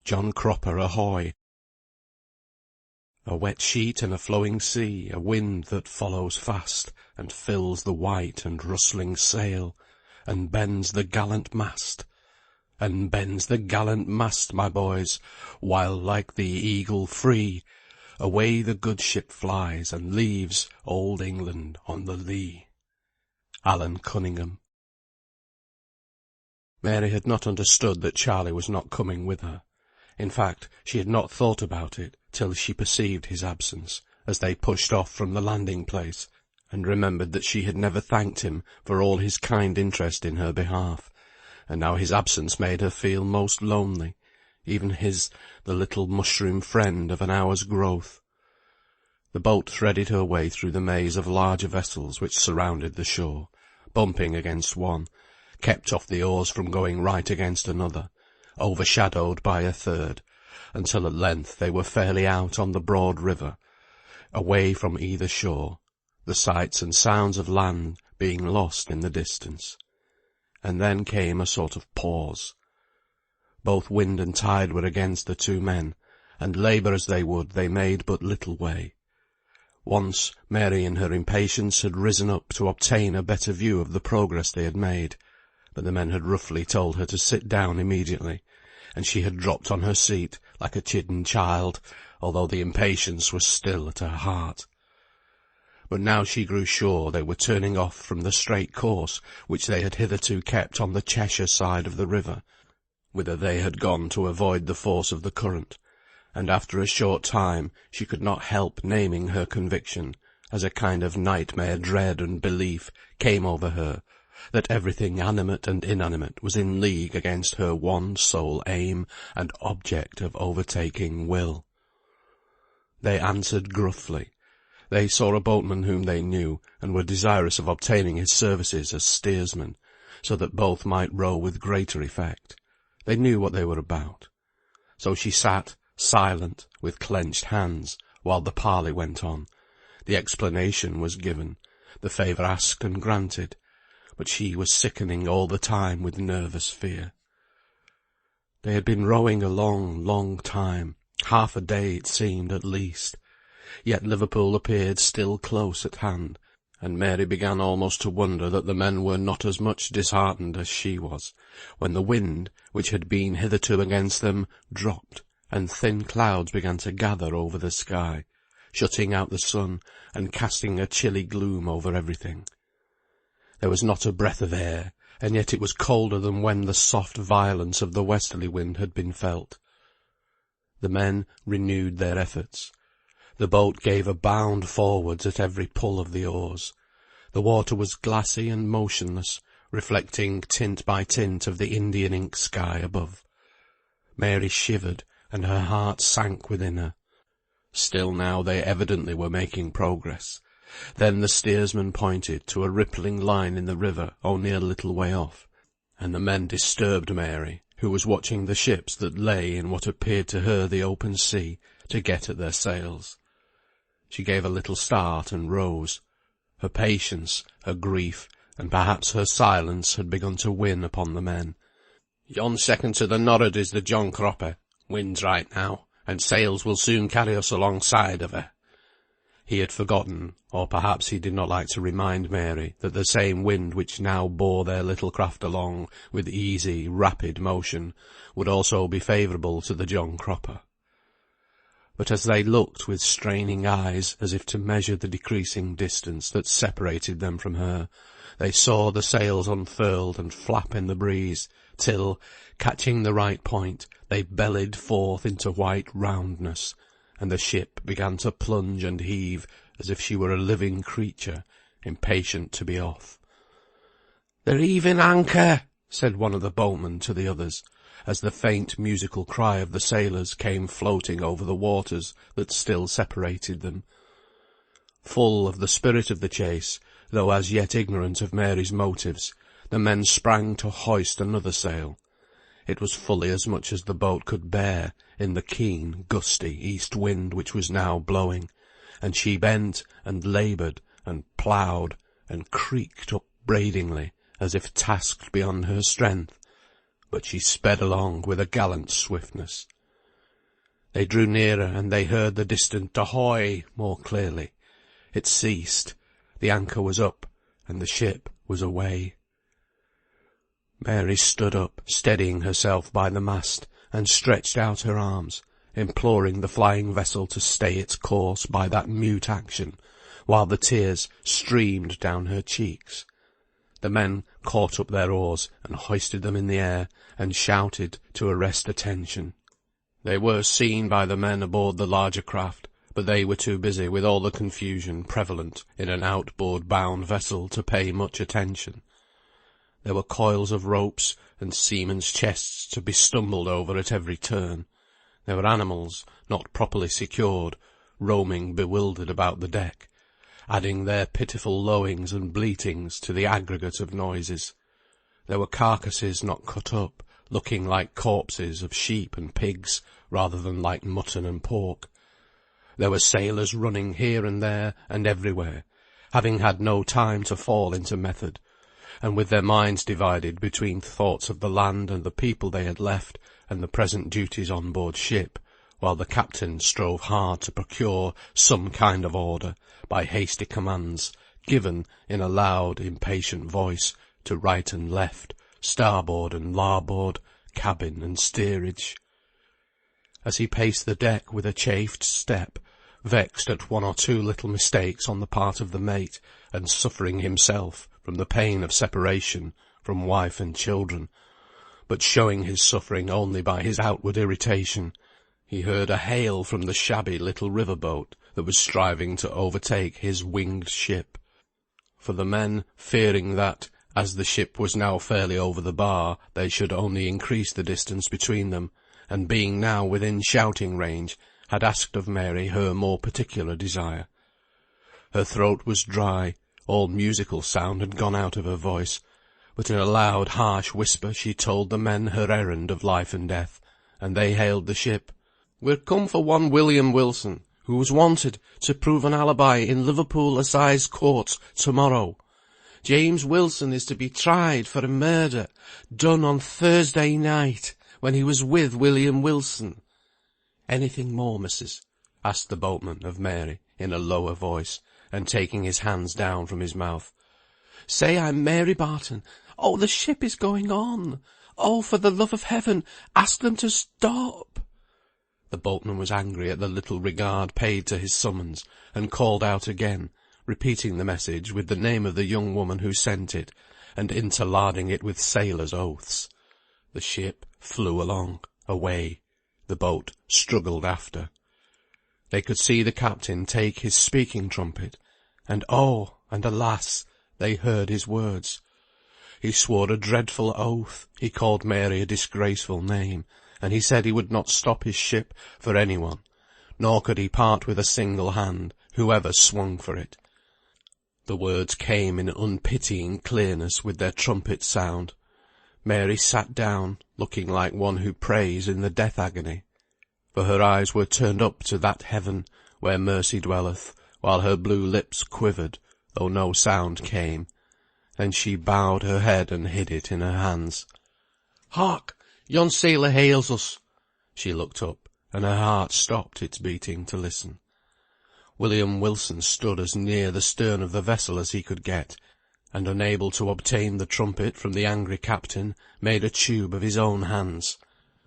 John Cropper ahoy! A wet sheet and a flowing sea, a wind that follows fast, and fills the white and rustling sail, and bends the gallant mast. And bends the gallant mast, my boys, while like the eagle free, away the good ship flies, and leaves old England on the lee. Alan Cunningham. Mary had not understood that Charlie was not coming with her. In fact, she had not thought about it till she perceived his absence, as they pushed off from the landing place, and remembered that she had never thanked him for all his kind interest in her behalf, and now his absence made her feel most lonely, even the little mushroom friend of an hour's growth. The boat threaded her way through the maze of larger vessels which surrounded the shore, bumping against one, kept off the oars from going right against another, overshadowed by a third, until at length they were fairly out on the broad river, away from either shore, the sights and sounds of land being lost in the distance. And then came a sort of pause. Both wind and tide were against the two men, and labour as they would, they made but little way. Once Mary in her impatience had risen up to obtain a better view of the progress they had made, but the men had roughly told her to sit down immediately, and she had dropped on her seat like a chidden child, although the impatience was still at her heart. But now she grew sure they were turning off from the straight course which they had hitherto kept on the Cheshire side of the river, whither they had gone to avoid the force of the current, and after a short time she could not help naming her conviction, as a kind of nightmare dread and belief came over her, that everything animate and inanimate was in league against her one sole aim and object of overtaking Will. They answered gruffly. They saw a boatman whom they knew, and were desirous of obtaining his services as steersman, so that both might row with greater effect. They knew what they were about. So she sat, silent, with clenched hands, while the parley went on. The explanation was given, the favour asked and granted, but she was sickening all the time with nervous fear. They had been rowing a long, long time, half a day it seemed at least. Yet Liverpool appeared still close at hand, and Mary began almost to wonder that the men were not as much disheartened as she was, when the wind, which had been hitherto against them, dropped, and thin clouds began to gather over the sky, shutting out the sun, and casting a chilly gloom over everything. There was not a breath of air, and yet it was colder than when the soft violence of the westerly wind had been felt. The men renewed their efforts. The boat gave a bound forwards at every pull of the oars. The water was glassy and motionless, reflecting tint by tint of the Indian ink sky above. Mary shivered, and her heart sank within her. Still now they evidently were making progress. Then the steersman pointed to a rippling line in the river only a little way off, and the men disturbed Mary, who was watching the ships that lay in what appeared to her the open sea, to get at their sails. She gave a little start and rose. Her patience, her grief, and perhaps her silence had begun to win upon the men. "Yon second to the nor'ard is the John Cropper. Wind's right now, and sails will soon carry us alongside of her." He had forgotten, or perhaps he did not like to remind Mary, that the same wind which now bore their little craft along with easy, rapid motion, would also be favourable to the John Cropper. But as they looked with straining eyes, as if to measure the decreasing distance that separated them from her, they saw the sails unfurled and flap in the breeze, till, catching the right point, they bellied forth into white roundness, and the ship began to plunge and heave as if she were a living creature, impatient to be off. "They're heaving anchor," said one of the boatmen to the others, as the faint musical cry of the sailors came floating over the waters that still separated them. Full of the spirit of the chase, though as yet ignorant of Mary's motives, the men sprang to hoist another sail. It was fully as much as the boat could bear, in the keen, gusty east wind which was now blowing, and she bent and laboured and ploughed and creaked upbraidingly, as if tasked beyond her strength, but she sped along with a gallant swiftness. They drew nearer, and they heard the distant ahoy more clearly. It ceased, the anchor was up, and the ship was away. Mary stood up, steadying herself by the mast, and stretched out her arms, imploring the flying vessel to stay its course by that mute action, while the tears streamed down her cheeks. The men caught up their oars and hoisted them in the air, and shouted to arrest attention. They were seen by the men aboard the larger craft, but they were too busy with all the confusion prevalent in an outboard-bound vessel to pay much attention. There were coils of ropes and seamen's chests to be stumbled over at every turn. There were animals, not properly secured, roaming bewildered about the deck, adding their pitiful lowings and bleatings to the aggregate of noises. There were carcasses not cut up, looking like corpses of sheep and pigs, rather than like mutton and pork. There were sailors running here and there and everywhere, having had no time to fall into method, and with their minds divided between thoughts of the land and the people they had left, and the present duties on board ship, while the captain strove hard to procure some kind of order, by hasty commands, given in a loud, impatient voice, to right and left, starboard and larboard, cabin and steerage. As he paced the deck with a chafed step, vexed at one or two little mistakes on the part of the mate, and suffering himself from the pain of separation from wife and children, but showing his suffering only by his outward irritation, he heard a hail from the shabby little river-boat that was striving to overtake his winged ship. For the men, fearing that, as the ship was now fairly over the bar, they should only increase the distance between them, and being now within shouting range, had asked of Mary her more particular desire. Her throat was dry, all musical sound had gone out of her voice, but in a loud, harsh whisper she told the men her errand of life and death, and they hailed the ship. "We're come for one William Wilson, who was wanted to prove an alibi in Liverpool Assize Courts tomorrow. James Wilson is to be tried for a murder done on Thursday night, when he was with William Wilson." "Anything more, missus?" asked the boatman of Mary, in a lower voice, and taking his hands down from his mouth. "Say I'm Mary Barton. Oh, the ship is going on. Oh, for the love of heaven, ask them to stop." The boatman was angry at the little regard paid to his summons, and called out again, repeating the message with the name of the young woman who sent it, and interlarding it with sailors' oaths. The ship flew along, away. The boat struggled after. They could see the captain take his speaking trumpet, and oh, and alas, they heard his words. He swore a dreadful oath, he called Mary a disgraceful name, and he said he would not stop his ship for any one, nor could he part with a single hand, whoever swung for it. The words came in unpitying clearness with their trumpet sound. Mary sat down, looking like one who prays in the death agony, for her eyes were turned up to that heaven where mercy dwelleth, while her blue lips quivered, though no sound came. Then she bowed her head and hid it in her hands. "Hark! Yon sailor hails us." She looked up, and her heart stopped its beating to listen. William Wilson stood as near the stern of the vessel as he could get, and unable to obtain the trumpet from the angry captain, made a tube of his own hands.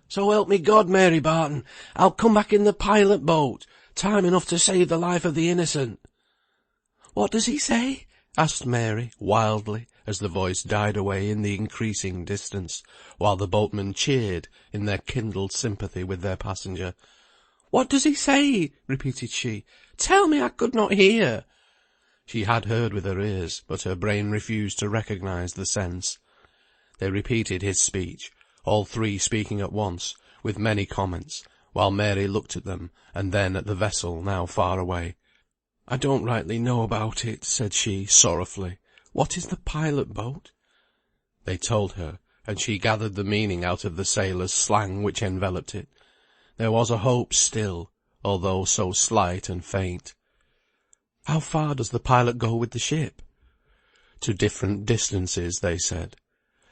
"So help me God, Mary Barton, I'll come back in the pilot boat, time enough to save the life of the innocent." "What does he say?" asked Mary, wildly, as the voice died away in the increasing distance, while the boatmen cheered in their kindled sympathy with their passenger. "What does he say?" repeated she. "Tell me, I could not hear." She had heard with her ears, but her brain refused to recognise the sense. They repeated his speech, all three speaking at once, with many comments, while Mary looked at them, and then at the vessel now far away. "I don't rightly know about it," said she, sorrowfully. "What is the pilot boat?" They told her, and she gathered the meaning out of the sailors' slang which enveloped it. There was a hope still, although so slight and faint. "How far does the pilot go with the ship?" "To different distances," they said.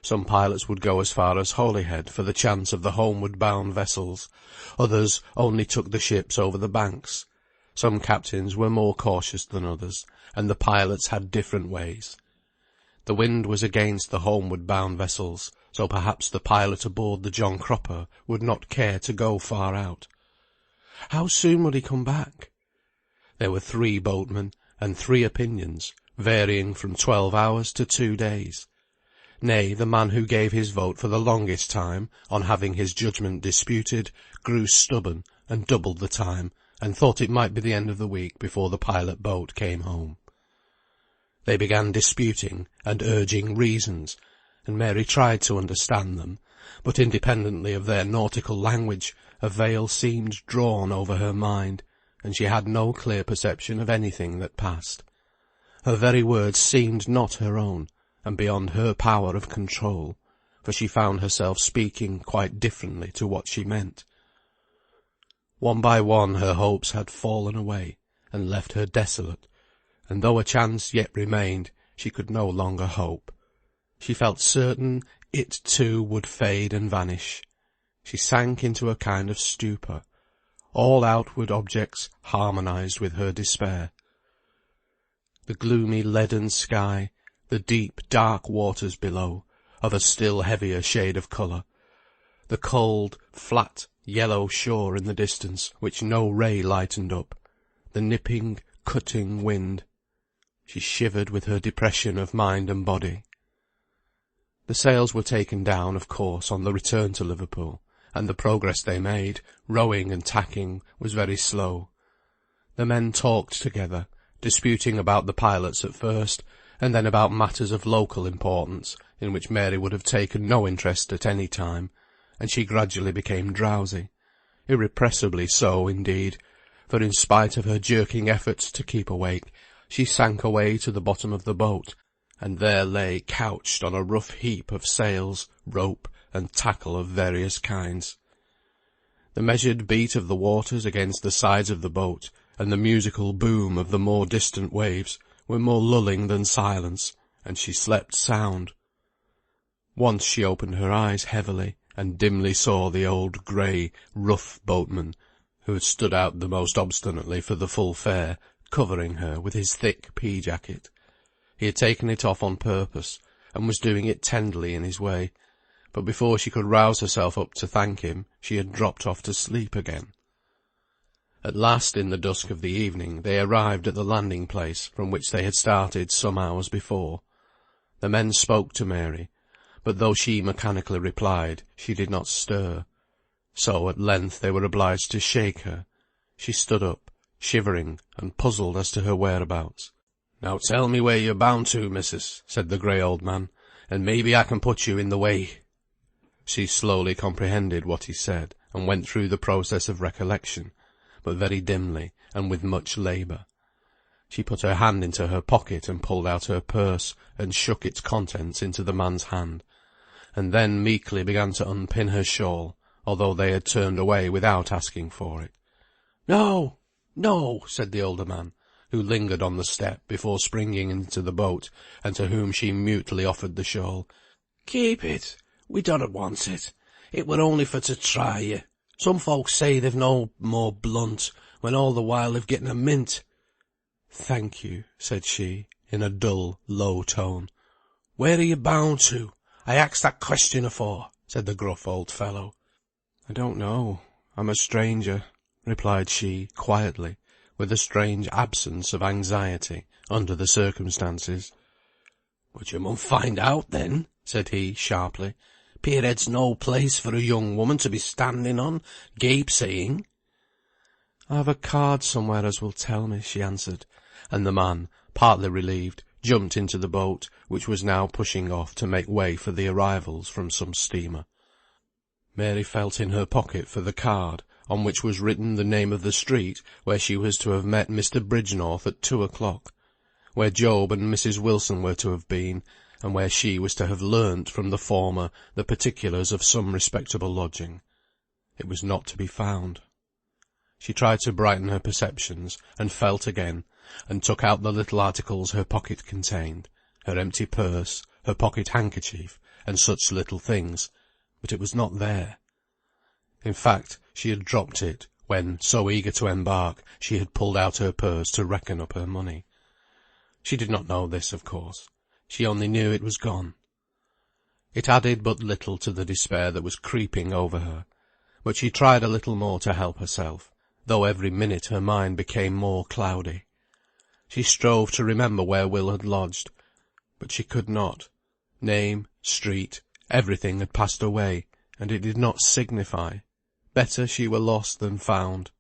Some pilots would go as far as Holyhead for the chance of the homeward-bound vessels. Others only took the ships over the banks. Some captains were more cautious than others, and the pilots had different ways. The wind was against the homeward-bound vessels, so perhaps the pilot aboard the John Cropper would not care to go far out. How soon would he come back? There were 3 boatmen, and 3 opinions, varying from 12 hours to 2 days. Nay, the man who gave his vote for the longest time, on having his judgment disputed, grew stubborn, and doubled the time, and thought it might be the end of the week before the pilot boat came home. They began disputing and urging reasons, and Mary tried to understand them, but independently of their nautical language, a veil seemed drawn over her mind, and she had no clear perception of anything that passed. Her very words seemed not her own, and beyond her power of control, for she found herself speaking quite differently to what she meant. One by one her hopes had fallen away, and left her desolate, and though a chance yet remained, she could no longer hope. She felt certain it too would fade and vanish. She sank into a kind of stupor. All outward objects harmonized with her despair. The gloomy leaden sky, the deep dark waters below, of a still heavier shade of colour, the cold, flat, yellow shore in the distance, which no ray lightened up, the nipping, cutting wind. She shivered with her depression of mind and body. The sails were taken down, of course, on the return to Liverpool, and the progress they made, rowing and tacking, was very slow. The men talked together, disputing about the pilots at first, and then about matters of local importance, in which Mary would have taken no interest at any time, and she gradually became drowsy, irrepressibly so indeed, for in spite of her jerking efforts to keep awake, she sank away to the bottom of the boat, and there lay couched on a rough heap of sails, rope, and tackle of various kinds. The measured beat of the waters against the sides of the boat, and the musical boom of the more distant waves, were more lulling than silence, and she slept sound. Once she opened her eyes heavily, and dimly saw the old grey, rough boatman, who had stood out the most obstinately for the full fare, covering her with his thick pea-jacket. He had taken it off on purpose, and was doing it tenderly in his way, but before she could rouse herself up to thank him, she had dropped off to sleep again. At last, in the dusk of the evening, they arrived at the landing place from which they had started some hours before. The men spoke to Mary, but though she mechanically replied, she did not stir. So at length they were obliged to shake her. She stood up, shivering and puzzled as to her whereabouts. "Now tell me where you're bound to, missus," said the grey old man, "and maybe I can put you in the way." She slowly comprehended what he said, and went through the process of recollection, but very dimly, and with much labour. She put her hand into her pocket and pulled out her purse, and shook its contents into the man's hand, and then meekly began to unpin her shawl, although they had turned away without asking for it. "No, no," said the older man, who lingered on the step before springing into the boat, and to whom she mutely offered the shawl. "Keep it. We donnot want it. It were only for to try ye. Some folks say they've no more blunt, when all the while they've getten a mint." "Thank you," said she, in a dull, low tone. "Where are you bound to? I axed that question afore," said the gruff old fellow. "I don't know. I'm a stranger," replied she, quietly, with a strange absence of anxiety, under the circumstances. "But you mun find out then," said he, sharply. "Pierhead's no place for a young woman to be standing on, gape-saying." "I've a card somewhere as will tell me," she answered, and the man, partly relieved, jumped into the boat, which was now pushing off to make way for the arrivals from some steamer. Mary felt in her pocket for the card, on which was written the name of the street where she was to have met Mr. Bridgenorth at 2 o'clock, where Job and Mrs. Wilson were to have been, and where she was to have learnt from the former the particulars of some respectable lodging. It was not to be found. She tried to brighten her perceptions, and felt again, and took out the little articles her pocket contained, her empty purse, her pocket handkerchief, and such little things, but it was not there. In fact, she had dropped it, when, so eager to embark, she had pulled out her purse to reckon up her money. She did not know this, of course. She only knew it was gone. It added but little to the despair that was creeping over her, but she tried a little more to help herself, though every minute her mind became more cloudy. She strove to remember where Will had lodged, but she could not. Name, street, everything had passed away, and it did not signify. Better she were lost than found.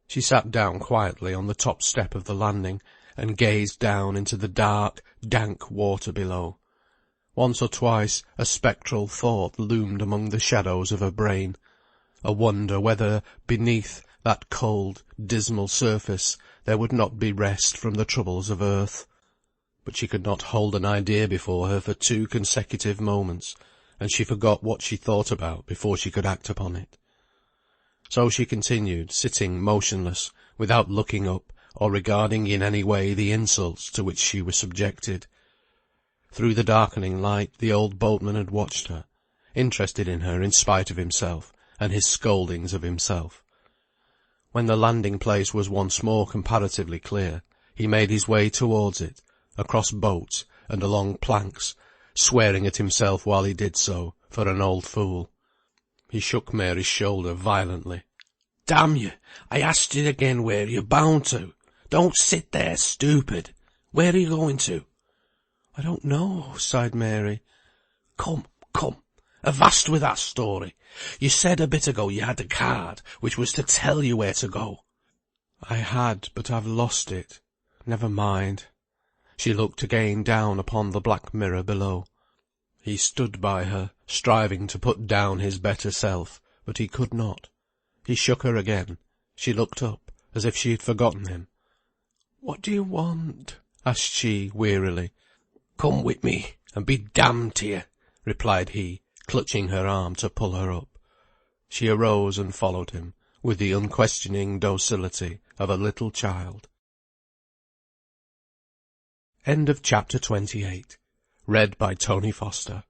She sat down quietly on the top step of the landing, and gazed down into the dark, dank water below. Once or twice a spectral thought loomed among the shadows of her brain, a wonder whether, beneath that cold, dismal surface, there would not be rest from the troubles of earth. But she could not hold an idea before her for 2 consecutive moments, and she forgot what she thought about before she could act upon it. So she continued, sitting motionless, without looking up, or regarding in any way the insults to which she was subjected. Through the darkening light the old boatman had watched her, interested in her in spite of himself, and his scoldings of himself. When the landing place was once more comparatively clear, he made his way towards it, across boats, and along planks, swearing at himself while he did so, for an old fool. He shook Mary's shoulder violently. "Damn you, I asked you again where you're bound to. Don't sit there stupid. Where are you going to?" "I don't know," sighed Mary. Come, avast with that story. You said a bit ago you had a card, which was to tell you where to go." "I had, but I've lost it. Never mind." She looked again down upon the black mirror below. He stood by her, striving to put down his better self, but he could not. He shook her again. She looked up, as if she had forgotten him. "What do you want?" asked she, wearily. "Come with me, and be damned to you," replied he, clutching her arm to pull her up. She arose and followed him, with the unquestioning docility of a little child. End of chapter 28. Read by Tony Foster.